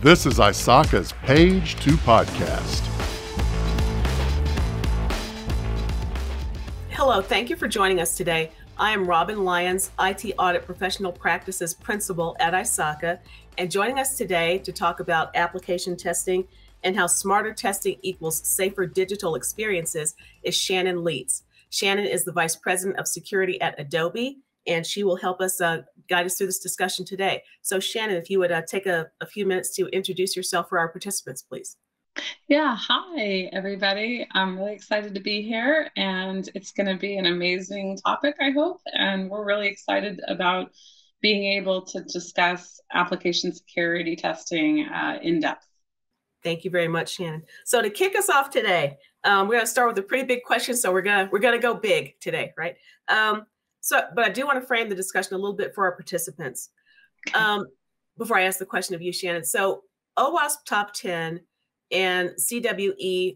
This is ISACA's Page 2 podcast. Hello, thank you for joining us today. I am Robin Lyons, IT Audit Professional Practices Principal at ISACA, and joining us today to talk about application testing and how smarter testing equals safer digital experiences is Shannon Leitz. Shannon is the Vice President of Security at Adobe, and she will help us guide us through this discussion today. So Shannon, if you would take a few minutes to introduce yourself for our participants, please. Yeah, hi, everybody. I'm really excited to be here, and it's going to be an amazing topic, I hope. And we're really excited about being able to discuss application security testing in depth. Thank you very much, Shannon. So to kick us off today, we're going to start with a pretty big question. So we're gonna go big today, right? But I do want to frame the discussion a little bit for our participants. Okay. Before I ask the question of you, Shannon. So OWASP Top 10 and CWE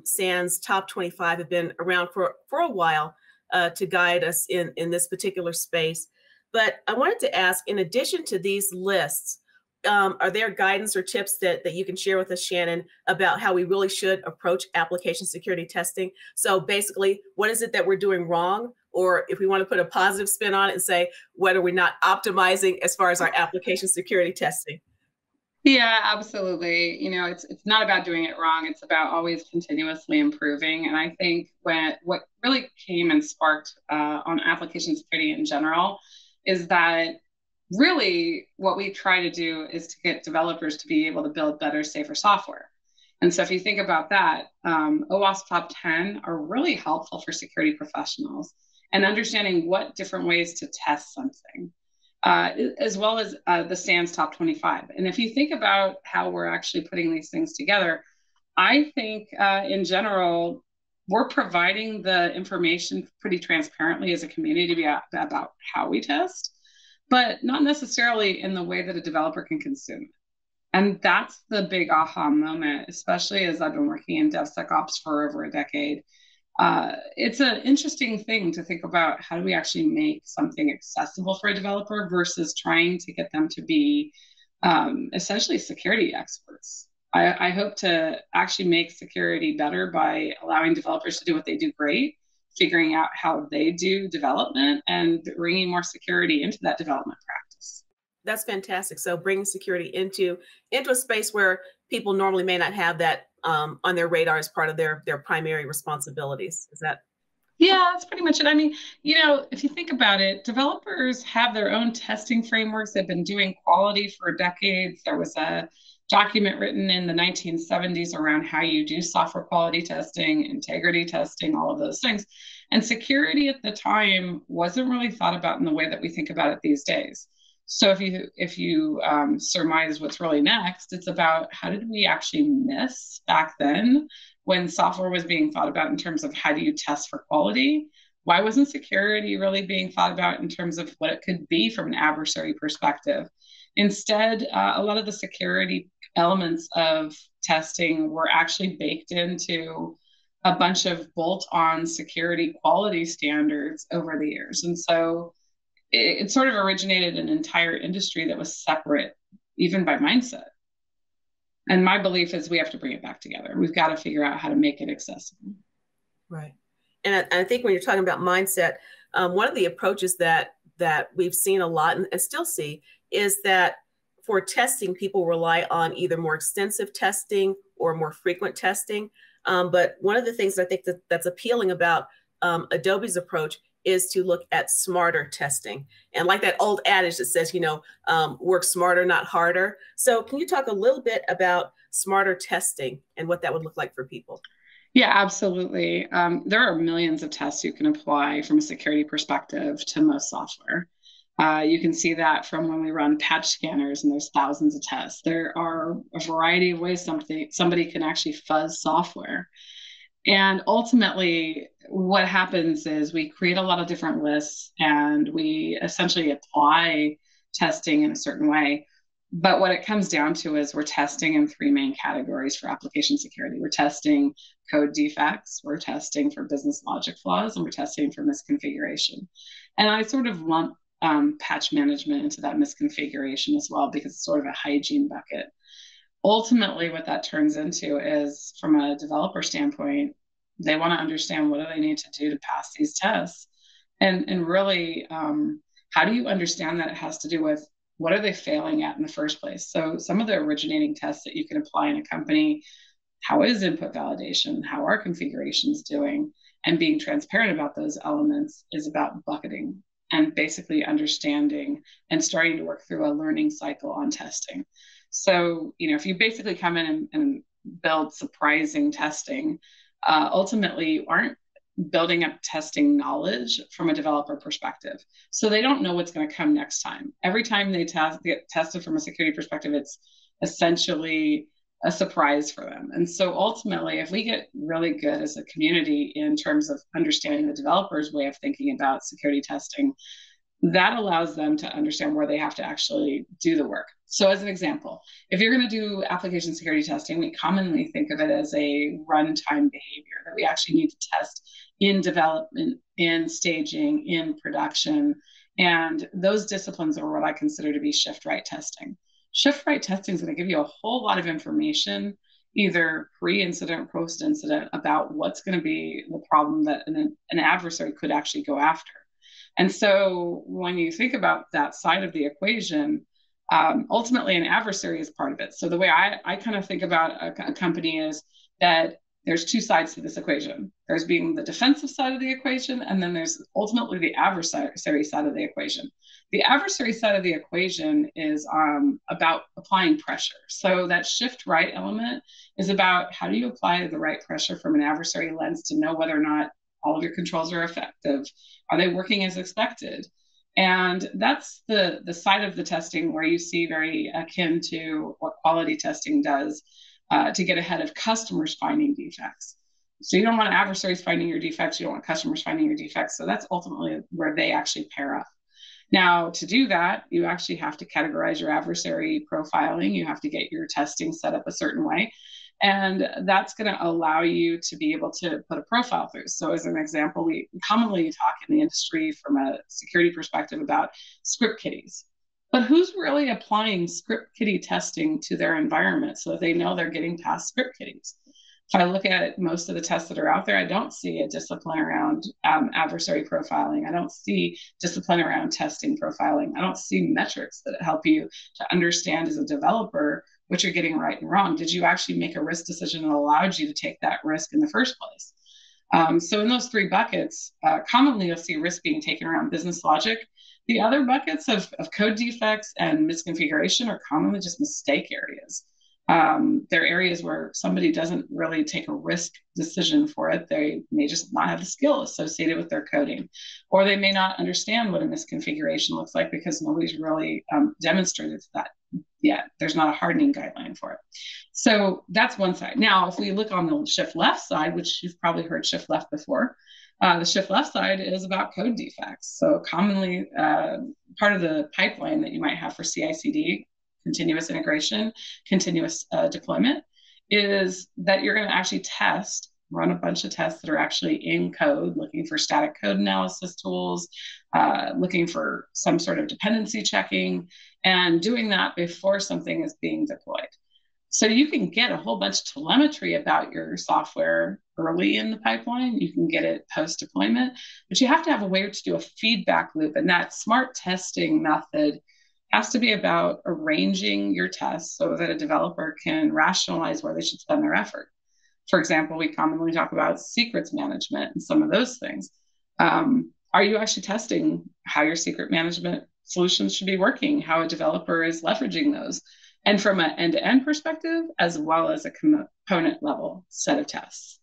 SANS Top 25 have been around for a while to guide us in this particular space. But I wanted to ask, in addition to these lists, are there guidance or tips that you can share with us, Shannon, about how we really should approach application security testing? So basically, what is it that we're doing wrong? Or if we want to put a positive spin on it and say, what are we not optimizing as far as our application security testing? Yeah, absolutely. You know, it's not about doing it wrong. It's about always continuously improving. And I think what really came and sparked on application security in general is that really what we try to do is to get developers to be able to build better, safer software. And so if you think about that, OWASP Top 10 are really helpful for security professionals and understanding what different ways to test something. As well as the SANS Top 25. And if you think about how we're actually putting these things together, I think in general, we're providing the information pretty transparently as a community about how we test, but not necessarily in the way that a developer can consume it. And that's the big aha moment, especially as I've been working in DevSec Ops for over a decade. It's an interesting thing to think about, how do we actually make something accessible for a developer versus trying to get them to be essentially security experts. I hope to actually make security better by allowing developers to do what they do great, figuring out how they do development and bringing more security into that development practice. That's fantastic. So bringing security into a space where people normally may not have that on their radar as part of their primary responsibilities. Is that? Yeah, that's pretty much it. I mean, you know, if you think about it, developers have their own testing frameworks. They've been doing quality for decades. There was a document written in the 1970s around how you do software quality testing, integrity testing, all of those things. And security at the time wasn't really thought about in the way that we think about it these days. So if you surmise what's really next, it's about how did we actually miss back then when software was being thought about in terms of how do you test for quality? Why wasn't security really being thought about in terms of what it could be from an adversary perspective? Instead, a lot of the security elements of testing were actually baked into a bunch of bolt-on security quality standards over the years. And so it sort of originated an entire industry that was separate, even by mindset. And my belief is we have to bring it back together. We've got to figure out how to make it accessible. Right. And I think when you're talking about mindset, one of the approaches that we've seen a lot and still see is that for testing, people rely on either more extensive testing or more frequent testing. But one of the things I think that's appealing about Adobe's approach is to look at smarter testing. And like that old adage that says, work smarter, not harder. So can you talk a little bit about smarter testing and what that would look like for people? Yeah, absolutely. There are millions of tests you can apply from a security perspective to most software. You can see that from when we run patch scanners and there's thousands of tests. There are a variety of ways somebody can actually fuzz software. And ultimately, what happens is we create a lot of different lists and we essentially apply testing in a certain way. But what it comes down to is we're testing in three main categories for application security. We're testing code defects, we're testing for business logic flaws, and we're testing for misconfiguration. And I sort of lump patch management into that misconfiguration as well, because it's sort of a hygiene bucket. ultimately what that turns into is, from a developer standpoint, they want to understand what do they need to do to pass these tests. And really, how do you understand that it has to do with what are they failing at in the first place? So some of the originating tests that you can apply in a company, how is input validation? How are configurations doing? And being transparent about those elements is about bucketing and basically understanding and starting to work through a learning cycle on testing. So, if you basically come in and build surprising testing, ultimately you aren't building up testing knowledge from a developer perspective. So they don't know what's going to come next time. Every time they get tested from a security perspective, it's essentially a surprise for them. And so ultimately, if we get really good as a community in terms of understanding the developer's way of thinking about security testing, that allows them to understand where they have to actually do the work. So as an example, if you're going to do application security testing, we commonly think of it as a runtime behavior that we actually need to test in development, in staging, in production. And those disciplines are what I consider to be shift right testing. Shift right testing is going to give you a whole lot of information, either pre-incident, post-incident, about what's going to be the problem that an adversary could actually go after. And so when you think about that side of the equation, ultimately an adversary is part of it. So the way I kind of think about a company is that there's two sides to this equation. There's being the defensive side of the equation, and then there's ultimately the adversary side of the equation. The adversary side of the equation is about applying pressure. So that shift right element is about how do you apply the right pressure from an adversary lens to know whether or not all of your controls are effective. Are they working as expected? And that's the side of the testing where you see very akin to what quality testing does to get ahead of customers finding defects. So you don't want adversaries finding your defects. You don't want customers finding your defects. So that's ultimately where they actually pair up. Now, to do that, you actually have to categorize your adversary profiling. You have to get your testing set up a certain way. And that's going to allow you to be able to put a profile through. So as an example, we commonly talk in the industry from a security perspective about script kiddies. But who's really applying script kiddie testing to their environment so that they know they're getting past script kiddies? If I look at most of the tests that are out there, I don't see a discipline around adversary profiling. I don't see discipline around testing profiling. I don't see metrics that help you to understand as a developer what you're getting right and wrong. Did you actually make a risk decision that allowed you to take that risk in the first place? So in those three buckets, commonly you'll see risk being taken around business logic. The other buckets of code defects and misconfiguration are commonly just mistake areas. They're areas where somebody doesn't really take a risk decision for it. They may just not have the skill associated with their coding, or they may not understand what a misconfiguration looks like because nobody's really demonstrated that yet. There's not a hardening guideline for it. So that's one side. Now, if we look on the shift left side, which you've probably heard shift left before, the shift left side is about code defects. So commonly part of the pipeline that you might have for CI/CD, continuous integration, continuous deployment, is that you're going to actually run a bunch of tests that are actually in code, looking for static code analysis tools, looking for some sort of dependency checking, and doing that before something is being deployed. So you can get a whole bunch of telemetry about your software early in the pipeline. You can get it post-deployment, but you have to have a way to do a feedback loop. And that smart testing method has to be about arranging your tests so that a developer can rationalize where they should spend their effort. For example, we commonly talk about secrets management and some of those things. Are you actually testing how your secret management solutions should be working, how a developer is leveraging those? And from an end-to-end perspective, as well as a component level set of tests.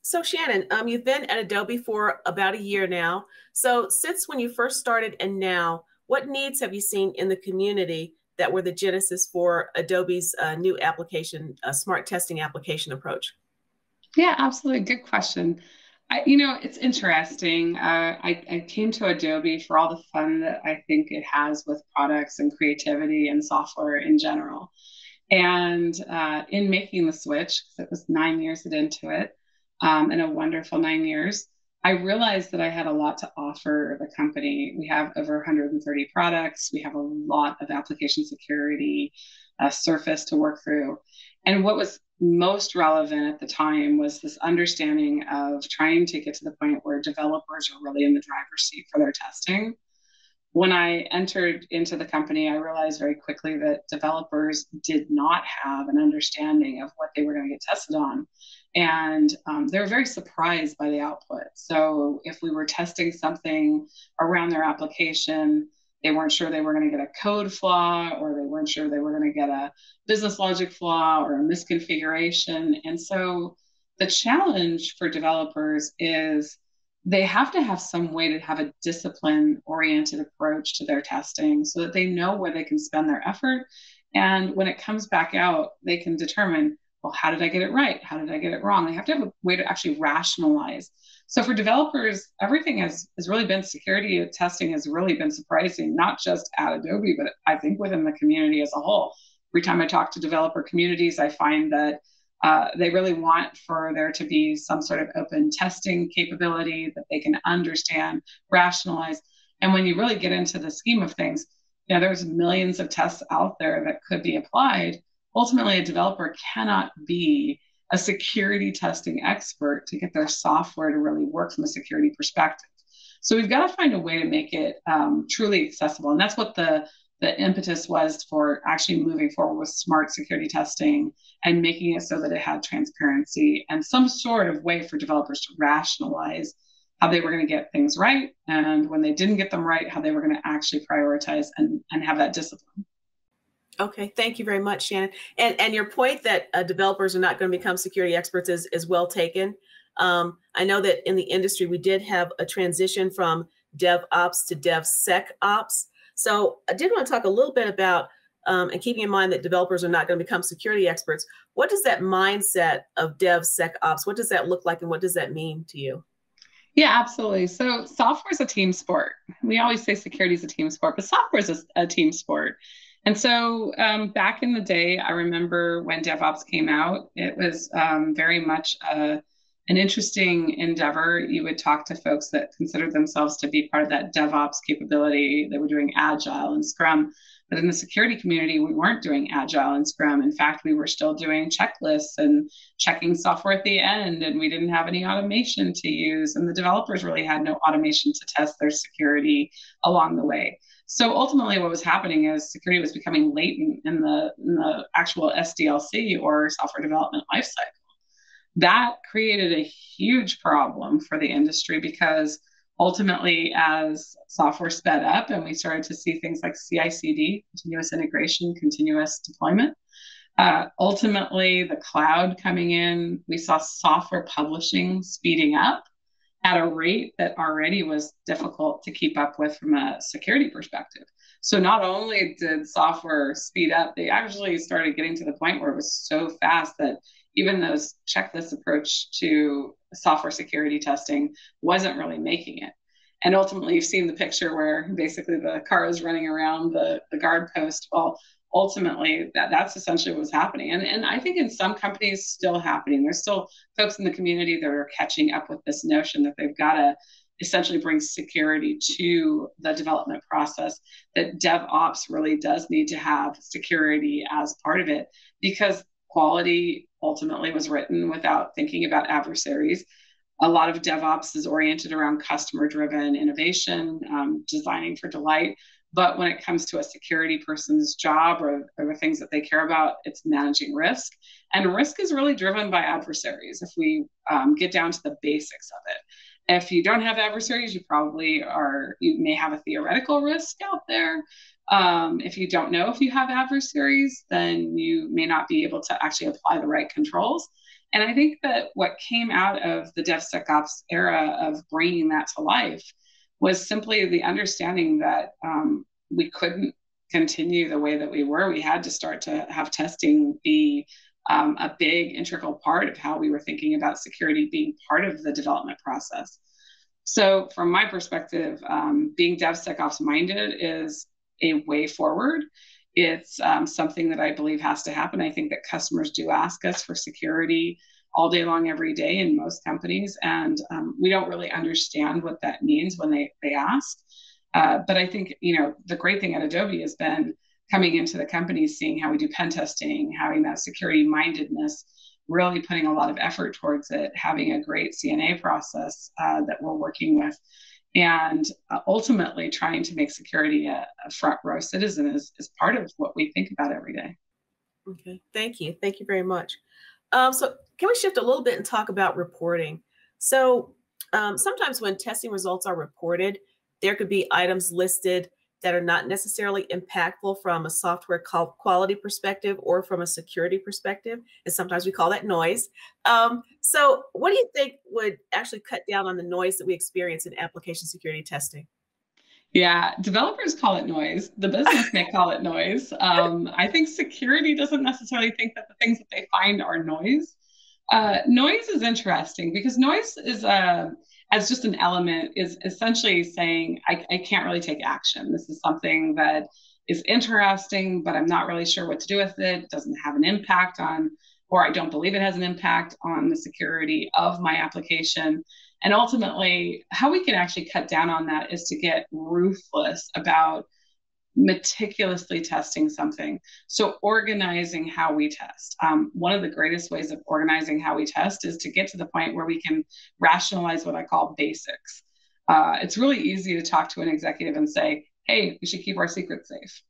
So Shannon, you've been at Adobe for about a year now. So since when you first started and now, what needs have you seen in the community that were the genesis for Adobe's new application, smart testing application approach? Yeah, absolutely. Good question. It's interesting. I came to Adobe for all the fun that I think it has with products and creativity and software in general. And in making the switch, because it was 9 years into it, and a wonderful 9 years, I realized that I had a lot to offer the company. We have over 130 products. We have a lot of application security surface to work through. And what was most relevant at the time was this understanding of trying to get to the point where developers are really in the driver's seat for their testing. When I entered into the company, I realized very quickly that developers did not have an understanding of what they were going to get tested on. And they were very surprised by the output. So if we were testing something around their application, they weren't sure they were going to get a code flaw, or they weren't sure they were going to get a business logic flaw or a misconfiguration. And so the challenge for developers is they have to have some way to have a discipline-oriented approach to their testing so that they know where they can spend their effort. And when it comes back out, they can determine, well, how did I get it right? How did I get it wrong? They have to have a way to actually rationalize. So for developers, everything has really been, security testing has really been surprising, not just at Adobe, but I think within the community as a whole. Every time I talk to developer communities, I find that they really want for there to be some sort of open testing capability that they can understand, rationalize. And when you really get into the scheme of things, there's millions of tests out there that could be applied. Ultimately, a developer cannot be a security testing expert to get their software to really work from a security perspective. So we've got to find a way to make it truly accessible. And that's what the impetus was for actually moving forward with smart security testing and making it so that it had transparency and some sort of way for developers to rationalize how they were going to get things right. And when they didn't get them right, how they were going to actually prioritize and have that discipline. Okay, thank you very much, Shannon. And your point that developers are not going to become security experts is well taken. I know that in the industry, we did have a transition from DevOps to DevSec Ops. So I did want to talk a little bit about, and keeping in mind that developers are not going to become security experts, what does that mindset of DevSec Ops, what does that look like and what does that mean to you? Yeah, absolutely. So software is a team sport. We always say security is a team sport, but software is a team sport. And so back in the day, I remember when DevOps came out, it was very much an interesting endeavor. You would talk to folks that considered themselves to be part of that DevOps capability. They were doing Agile and Scrum. But in the security community, we weren't doing Agile and Scrum. In fact, we were still doing checklists and checking software at the end, and we didn't have any automation to use. And the developers really had no automation to test their security along the way. So ultimately, what was happening is security was becoming latent in the actual SDLC, or software development lifecycle. That created a huge problem for the industry because ultimately, as software sped up and we started to see things like CI/CD, continuous integration, continuous deployment, ultimately the cloud coming in, we saw software publishing speeding up at a rate that already was difficult to keep up with from a security perspective. So not only did software speed up, they actually started getting to the point where it was so fast that even those checklist approach to software security testing wasn't really making it. And ultimately, you've seen the picture where basically the car is running around the guard post. Well, ultimately, that's essentially what was happening. And I think in some companies still happening. There's still folks in the community that are catching up with this notion that they've got to essentially bring security to the development process, that DevOps really does need to have security as part of it, because quality ultimately was written without thinking about adversaries. A lot of DevOps is oriented around customer-driven innovation, designing for delight. But when it comes to a security person's job or the things that they care about, it's managing risk. And risk is really driven by adversaries if we get down to the basics of it. If you don't have adversaries, you may have a theoretical risk out there. If you don't know if you have adversaries, then you may not be able to actually apply the right controls. And I think that what came out of the DevSec Ops era of bringing that to life was simply the understanding that we couldn't continue the way that we were. We had to start to have testing be a big integral part of how we were thinking about security being part of the development process. So from my perspective, being DevSecOps minded is a way forward. It's something that I believe has to happen. I think that customers do ask us for security all day long, every day in most companies. And we don't really understand what that means when they ask. But I think, the great thing at Adobe has been coming into the company, seeing how we do pen testing, having that security mindedness, really putting a lot of effort towards it, having a great CNA process that we're working with, and ultimately trying to make security a front row citizen is part of what we think about every day. Okay, thank you. Thank you very much. So can we shift a little bit and talk about reporting? So sometimes when testing results are reported, there could be items listed that are not necessarily impactful from a software quality perspective or from a security perspective. And sometimes we call that noise. So what do you think would actually cut down on the noise that we experience in application security testing? Yeah, developers call it noise. The business may call it noise. I think security doesn't necessarily think that the things that they find are noise. Noise is interesting because noise is as just an element is essentially saying I can't really take action. This is something that is interesting, but I'm not really sure what to do with it. It doesn't have an impact on, or I don't believe it has an impact on the security of my application. And ultimately, how we can actually cut down on that is to get ruthless about meticulously testing something. So organizing how we test. One of the greatest ways of organizing how we test is to get to the point where we can rationalize what I call basics. It's really easy to talk to an executive and say, hey, we should keep our secrets safe.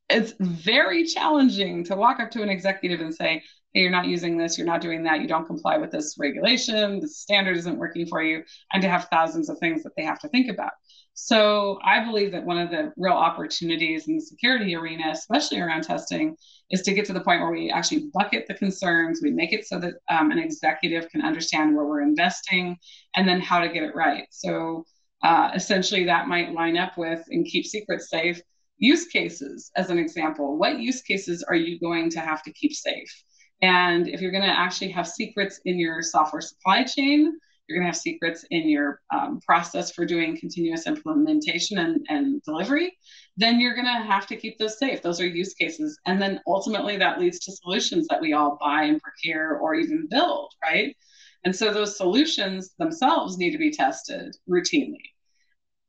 It's very challenging to walk up to an executive and say, hey, you're not using this, you're not doing that, you don't comply with this regulation, the standard isn't working for you, and to have thousands of things that they have to think about. So I believe that one of the real opportunities in the security arena, especially around testing, is to get to the point where we actually bucket the concerns, we make it so that an executive can understand where we're investing and then how to get it right. So essentially that might line up with, and keep secrets safe, use cases as an example. What use cases are you going to have to keep safe? And if you're going to actually have secrets in your software supply chain, you're going to have secrets in your process for doing continuous implementation and delivery, then you're going to have to keep those safe. Those are use cases. And then ultimately that leads to solutions that we all buy and procure or even build, right? And so those solutions themselves need to be tested routinely.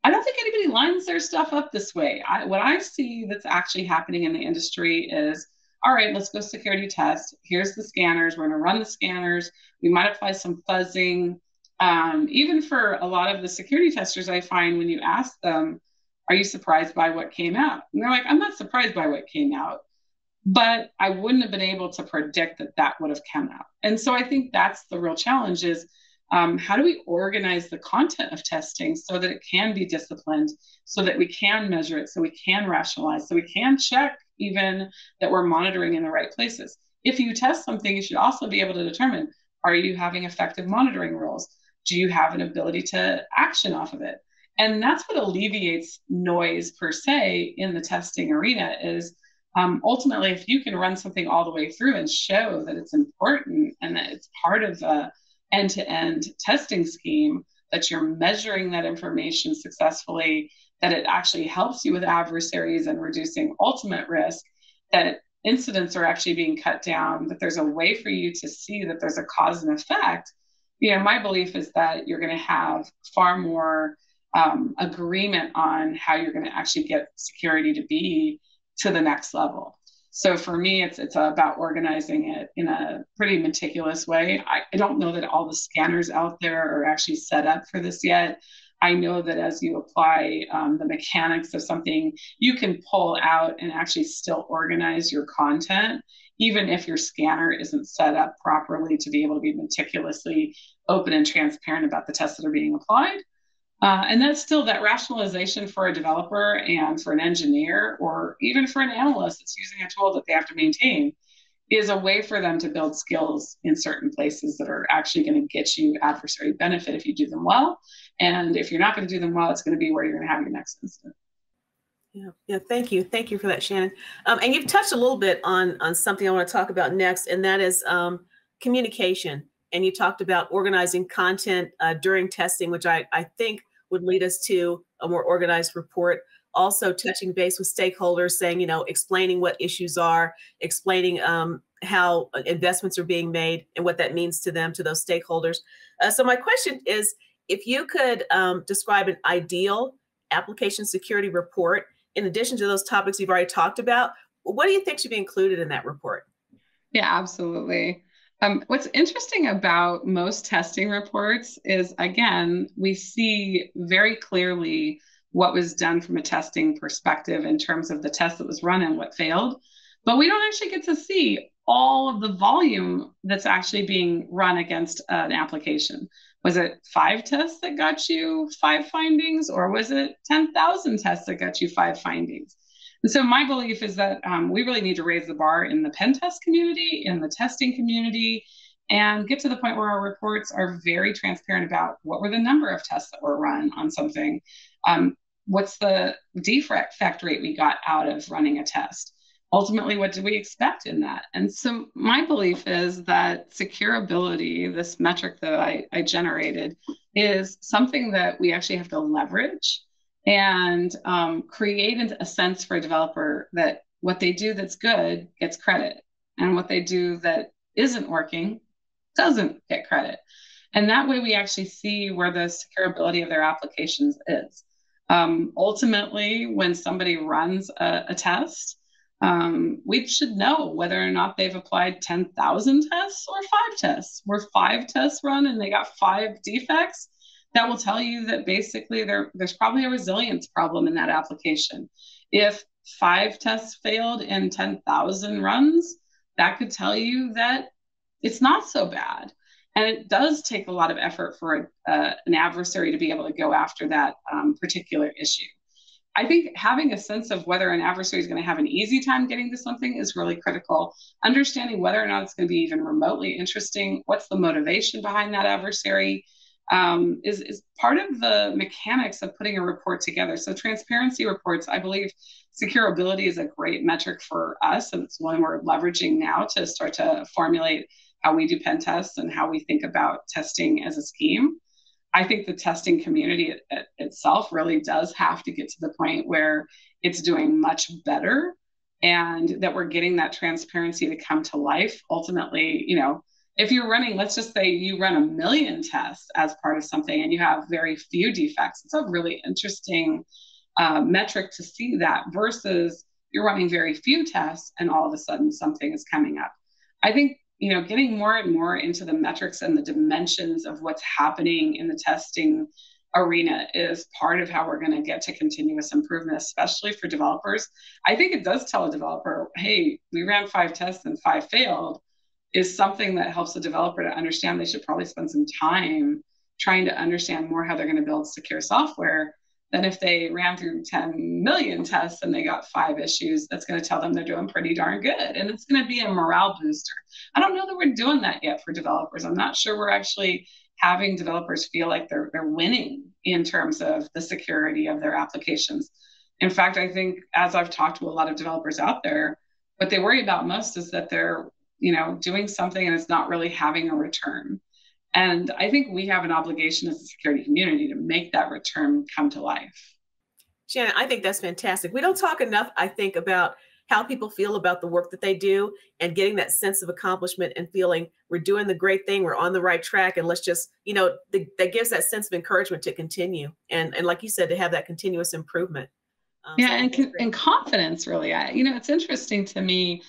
I don't think anybody lines their stuff up this way. What I see that's actually happening in the industry is, all right, let's go security test. Here's the scanners. We're going to run the scanners. We might apply some fuzzing. Even for a lot of the security testers, I find when you ask them, are you surprised by what came out? And they're like, I'm not surprised by what came out, but I wouldn't have been able to predict that that would have come out. And so I think that's the real challenge is, how do we organize the content of testing so that it can be disciplined, so that we can measure it, so we can rationalize, so we can check even that we're monitoring in the right places. If you test something, you should also be able to determine, are you having effective monitoring rules? Do you have an ability to action off of it? And that's what alleviates noise per se in the testing arena is ultimately, if you can run something all the way through and show that it's important and that it's part of a end-to-end testing scheme, that you're measuring that information successfully, that it actually helps you with adversaries and reducing ultimate risk, that incidents are actually being cut down, that there's a way for you to see that there's a cause and effect. You know, my belief is that you're going to have far more agreement on how you're going to actually get security to be to the next level. So for me, it's about organizing it in a pretty meticulous way. I don't know that all the scanners out there are actually set up for this yet. I know that as you apply the mechanics of something, you can pull out and actually still organize your content, even if your scanner isn't set up properly to be able to be meticulously open and transparent about the tests that are being applied. And that's still that rationalization for a developer and for an engineer, or even for an analyst that's using a tool that they have to maintain, is a way for them to build skills in certain places that are actually going to get you adversary benefit if you do them well. And if you're not going to do them well, it's going to be where you're going to have your next incident. Yeah. Thank you for that, Shannon. And you've touched a little bit on something I want to talk about next, and that is communication. And you talked about organizing content during testing, which I think would lead us to a more organized report. Also touching base with stakeholders, saying, explaining what issues are, explaining how investments are being made and what that means to them, to those stakeholders. So my question is, if you could describe an ideal application security report, in addition to those topics you've already talked about, What do you think should be included in that report? Yeah, absolutely. What's interesting about most testing reports is, again, we see very clearly what was done from a testing perspective in terms of the test that was run and what failed, but we don't actually get to see all of the volume that's actually being run against an application. Was it 5 tests that got you 5 findings, or was it 10,000 tests that got you 5 findings? And so my belief is that we really need to raise the bar in the pen test community, in the testing community, and get to the point where our reports are very transparent about what were the number of tests that were run on something. What's the defect rate we got out of running a test? Ultimately, what do we expect in that? And so my belief is that securability, this metric that I generated, is something that we actually have to leverage and create a sense for a developer that what they do that's good gets credit, and what they do that isn't working doesn't get credit. And that way we actually see where the securability of their applications is. Ultimately, when somebody runs a test, we should know whether or not they've applied 10,000 tests or 5 tests. Were 5 tests run and they got 5 defects? That will tell you that basically there's probably a resilience problem in that application. If 5 tests failed in 10,000 runs, that could tell you that it's not so bad. And it does take a lot of effort for an adversary to be able to go after that particular issue. I think having a sense of whether an adversary is going to have an easy time getting to something is really critical. Understanding whether or not it's going to be even remotely interesting, what's the motivation behind that adversary, is part of the mechanics of putting a report together. So transparency reports, I believe securability is a great metric for us, and it's one we're leveraging now to start to formulate how we do pen tests and how we think about testing as a scheme. I think the testing community itself really does have to get to the point where it's doing much better, and that we're getting that transparency to come to life. Ultimately, if you're running, let's just say you run 1 million tests as part of something and you have very few defects, it's a really interesting metric to see that, versus you're running very few tests and all of a sudden something is coming up. I think getting more and more into the metrics and the dimensions of what's happening in the testing arena is part of how we're going to get to continuous improvement, especially for developers. I think it does tell a developer, hey, we ran 5 tests and 5 failed, is something that helps the developer to understand they should probably spend some time trying to understand more how they're going to build secure software than if they ran through 10 million tests and they got 5 issues. That's going to tell them they're doing pretty darn good. And it's going to be a morale booster. I don't know that we're doing that yet for developers. I'm not sure we're actually having developers feel like they're winning in terms of the security of their applications. In fact, I think as I've talked to a lot of developers out there, what they worry about most is that they're doing something and it's not really having a return. And I think we have an obligation as a security community to make that return come to life. Shannon, I think that's fantastic. We don't talk enough, I think, about how people feel about the work that they do and getting that sense of accomplishment and feeling we're doing the great thing, we're on the right track, and let's just, that gives that sense of encouragement to continue. And like you said, to have that continuous improvement. And confidence, really. It's interesting to me.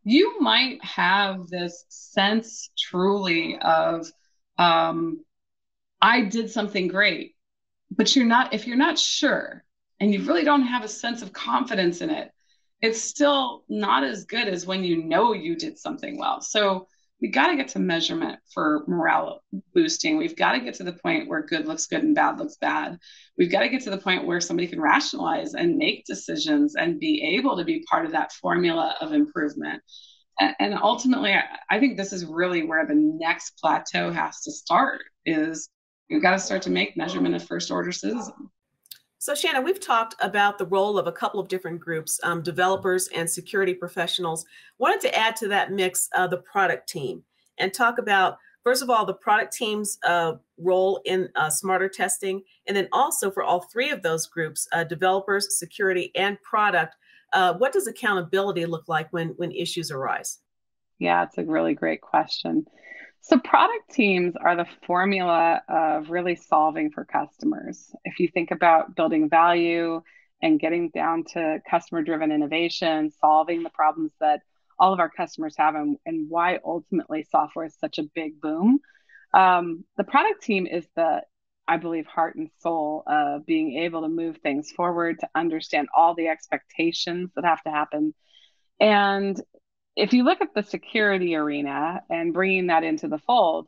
You might have this sense truly of, I did something great, but if you're not sure and you really don't have a sense of confidence in it, it's still not as good as when you did something well. So we got to get to measurement for morale boosting. We've got to get to the point where good looks good and bad looks bad. We've got to get to the point where somebody can rationalize and make decisions and be able to be part of that formula of improvement. And ultimately, I think this is really where the next plateau has to start, is we've got to start to make measurement a first order citizen. So Shannon, we've talked about the role of a couple of different groups, developers and security professionals. Wanted to add to that mix the product team and talk about, first of all, the product team's role in smarter testing, and then also for all 3 of those groups, developers, security, and product, what does accountability look like when issues arise? Yeah, it's a really great question. So product teams are the formula of really solving for customers. If you think about building value and getting down to customer-driven innovation, solving the problems that all of our customers have, and why ultimately software is such a big boom. The product team is I believe, heart and soul of being able to move things forward, to understand all the expectations that have to happen. And if you look at the security arena and bringing that into the fold,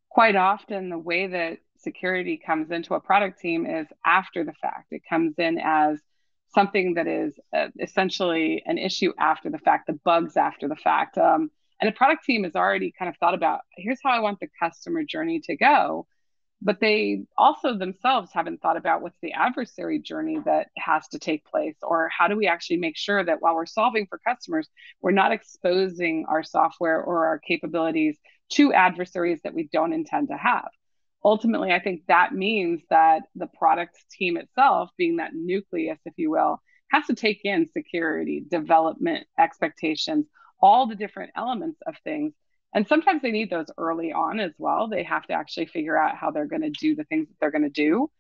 quite often the way that security comes into a product team is after the fact. It comes in as something that is essentially an issue after the fact, the bugs after the fact. And a product team has already kind of thought about, here's how I want the customer journey to go. But they also themselves haven't thought about what's the adversary journey that has to take place, or how do we actually make sure that while we're solving for customers, we're not exposing our software or our capabilities to adversaries that we don't intend to have. Ultimately, I think that means that the product team itself, being that nucleus, if you will, has to take in security, development, expectations, all the different elements of things. And sometimes they need those early on as well. They have to actually figure out how they're going to do the things that they're going to do.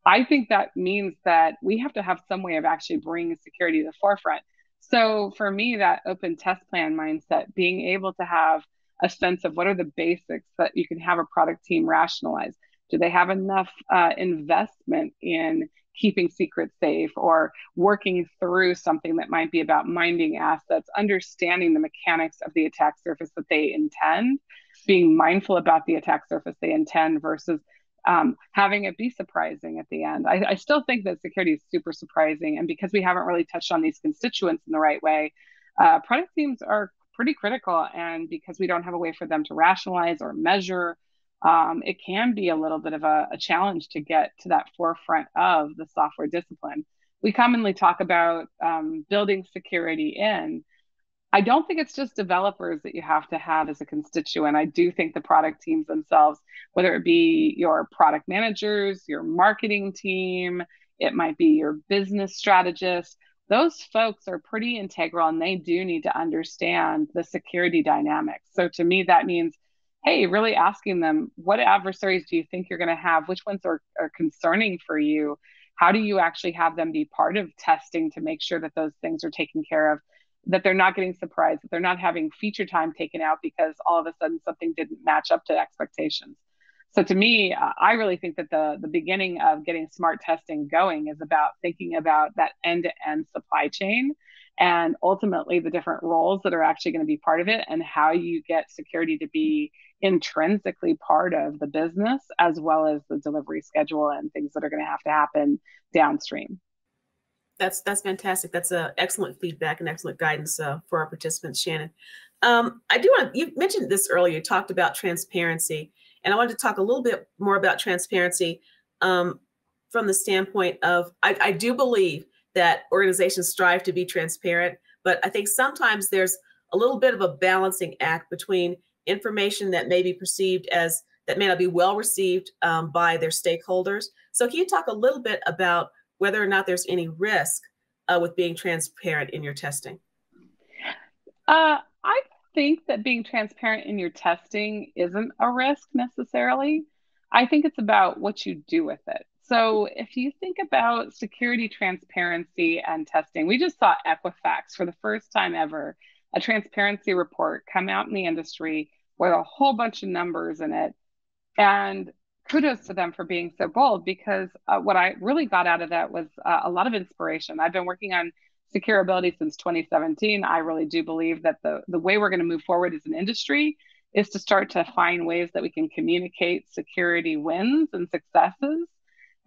I think that means that we have to have some way of actually bringing security to the forefront. So for me, that open test plan mindset, being able to have a sense of what are the basics that you can have a product team rationalize. Do they have enough investment in keeping secrets safe, or working through something that might be about minding assets, understanding the mechanics of the attack surface that they intend, being mindful about the attack surface they intend versus having it be surprising at the end. I still think that security is super surprising. And because we haven't really touched on these constituents in the right way, product teams are pretty critical. And because we don't have a way for them to rationalize or measure, it can be a little bit of a challenge to get to that forefront of the software discipline. We commonly talk about building security in. I don't think it's just developers that you have to have as a constituent. I do think the product teams themselves, whether it be your product managers, your marketing team, it might be your business strategist, those folks are pretty integral, and they do need to understand the security dynamics. So to me, that means, hey, really asking them, what adversaries do you think you're going to have? Which ones are concerning for you? How do you actually have them be part of testing to make sure that those things are taken care of, that they're not getting surprised, that they're not having feature time taken out because all of a sudden something didn't match up to expectations? So to me, I really think that the beginning of getting smart testing going is about thinking about that end-to-end supply chain, and ultimately the different roles that are actually going to be part of it, and how you get security to be intrinsically part of the business, as well as the delivery schedule and things that are going to have to happen downstream. That's fantastic. That's excellent feedback and excellent guidance for our participants, Shannon. I do want, you mentioned this earlier, you talked about transparency, and I wanted to talk a little bit more about transparency from the standpoint of, I do believe that organizations strive to be transparent, but I think sometimes there's a little bit of a balancing act between information that may be perceived as, that may not be well received by their stakeholders. So can you talk a little bit about whether or not there's any risk with being transparent in your testing? I think that being transparent in your testing isn't a risk necessarily. I think it's about what you do with it. So if you think about security transparency and testing, we just saw Equifax for the first time ever, a transparency report come out in the industry with a whole bunch of numbers in it. And kudos to them for being so bold, because what I really got out of that was a lot of inspiration. I've been working on securability since 2017. I really do believe that the way we're going to move forward as an industry is to start to find ways that we can communicate security wins and successes.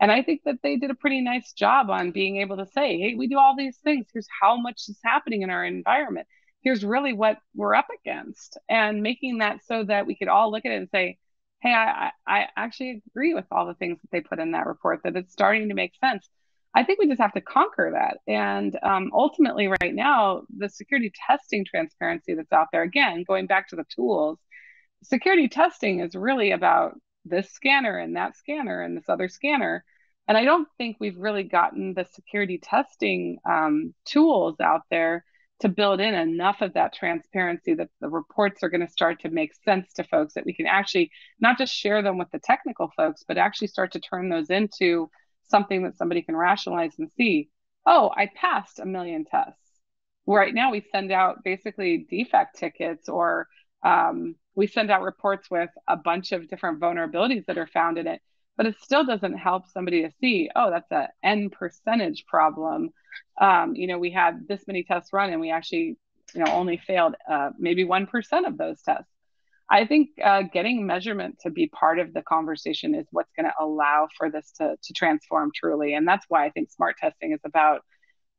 And I think that they did a pretty nice job on being able to say, hey, we do all these things. Here's how much is happening in our environment. Here's really what we're up against. And making that so that we could all look at it and say, hey, I actually agree with all the things that they put in that report, that it's starting to make sense. I think we just have to conquer that. And ultimately right now, the security testing transparency that's out there, again, going back to the tools, security testing is really about this scanner and that scanner and this other scanner. And I don't think we've really gotten the security testing tools out there to build in enough of that transparency that the reports are going to start to make sense to folks, that we can actually not just share them with the technical folks, but actually start to turn those into something that somebody can rationalize and see. oh, I passed 1 million tests. Right now, we send out basically defect tickets, or we send out reports with a bunch of different vulnerabilities that are found in it, but it still doesn't help somebody to see, oh, that's a N percentage problem. We had this many tests run and we actually, only failed maybe 1% of those tests. I think getting measurement to be part of the conversation is what's going to allow for this to transform truly. And that's why I think smart testing is about,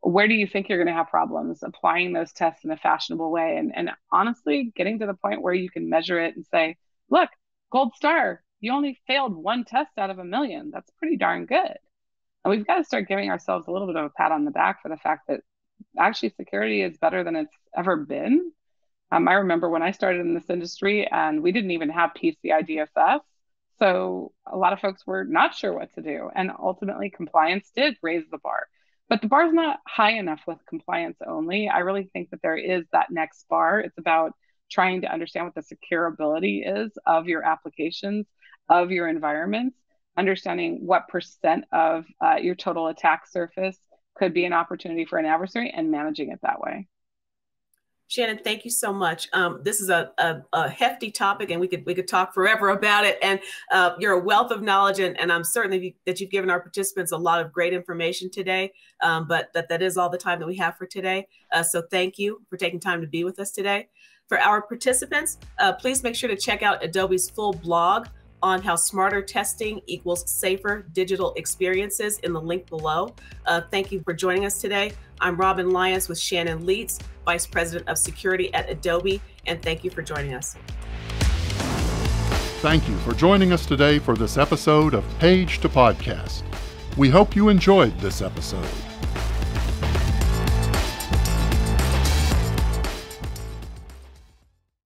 where do you think you're going to have problems, applying those tests in a fashionable way, and honestly getting to the point where you can measure it and say, look, gold star, you only failed 1 test out of 1 million. That's pretty darn good. And we've got to start giving ourselves a little bit of a pat on the back for the fact that actually security is better than it's ever been. I remember when I started in this industry and we didn't even have PCI DSS. So a lot of folks were not sure what to do. And ultimately compliance did raise the bar. But the bar is not high enough with compliance only. I really think that there is that next bar. It's about trying to understand what the securability is of your applications, of your environments, understanding what percent of your total attack surface could be an opportunity for an adversary, and managing it that way. Shannon, thank you so much. This is a hefty topic, and we could talk forever about it. And you're a wealth of knowledge, and I'm certain that you've given our participants a lot of great information today. But that is all the time that we have for today. So thank you for taking time to be with us today. For our participants, please make sure to check out Adobe's full blog on how smarter testing equals safer digital experiences in the link below. Thank you for joining us today. I'm Robin Lyons with Shannon Leitz, Vice President of Security at Adobe, and thank you for joining us. Thank you for joining us today for this episode of Page to Podcast. We hope you enjoyed this episode.